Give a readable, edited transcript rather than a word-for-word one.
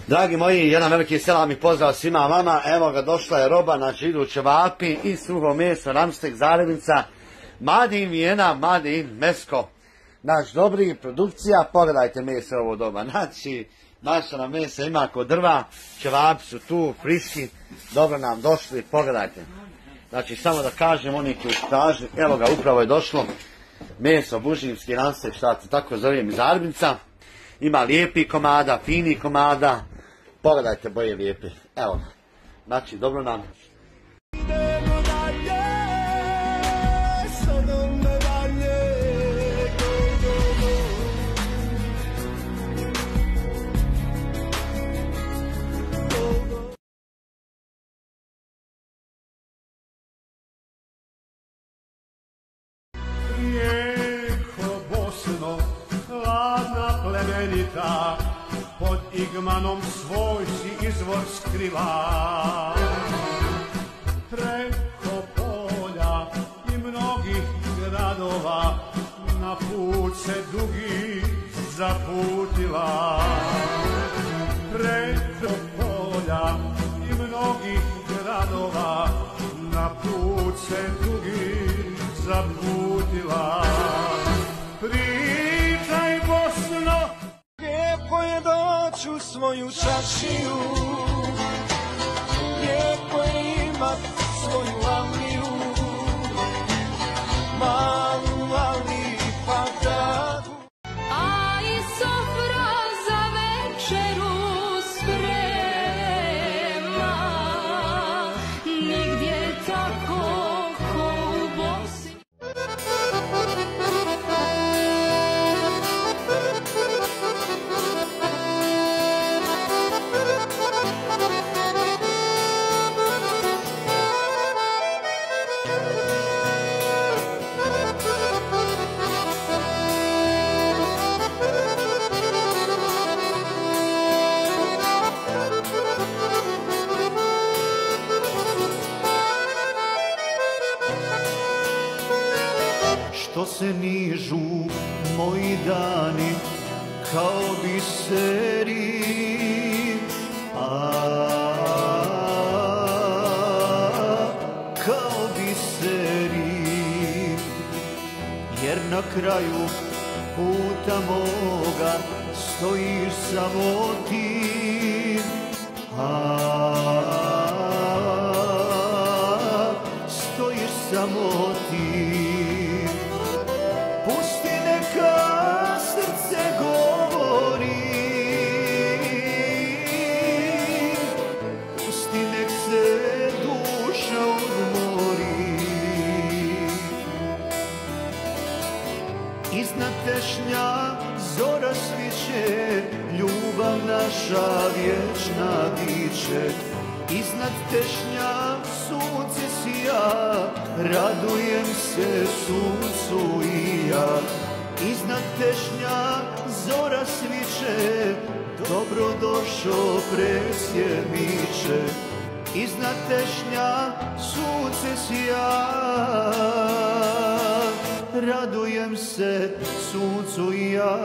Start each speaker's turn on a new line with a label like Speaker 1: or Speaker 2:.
Speaker 1: Dragi moji, jedan veliki selam i pozdrav svima vama. Evo ga, došla je roba, znači idu ćevapi i suho meso, ramstek, zarednica, Made in Vijena, Made in Mesko. Naš dobri produkcija, pogledajte meso ovo doba. Znači, naša nam mesa ima kod drva, ćevapi su tu, friški, dobro nam došli, pogledajte. Znači, samo da kažem, oni koji su tražili, evo ga, upravo je došlo, meso, bužimski, ramstek, šta se tako zovem, zarednica. Ima lijepi komada, fini komada. Pogledajte boje lijepe. Evo ga. Znači, dobro nam.
Speaker 2: Rijeko Bosno, hladna plemenita, pod igmanom svoj si izvor skriva. Preko polja i mnogih gradova na put se dugi zaputila. Preko polja i mnogih gradova na put se dugi zaputila. Pričaj Bosno, lijepo je doći u svoju čašiju, lijepo je imat svoju Avliju, malu ali pataku.
Speaker 3: A i sofra za večeru sprema, nigdje tako ko u Bosni.
Speaker 2: Što se nižu moji dani kao biseri, kao biseri, jer na kraju puta moga stojiš samo ti, stojiš samo ti. Pusti neka srce govori, pusti nek se duša odmori. Iznad tešnja zora sviće, ljubav naša vječna biće. Iznad tešnja sunce sija, radujem se suncu i ja. Iznad tešnja zora sviće, dobro došo presjemiće. Iznad tešnja sunce sija, radujem se suncu i ja.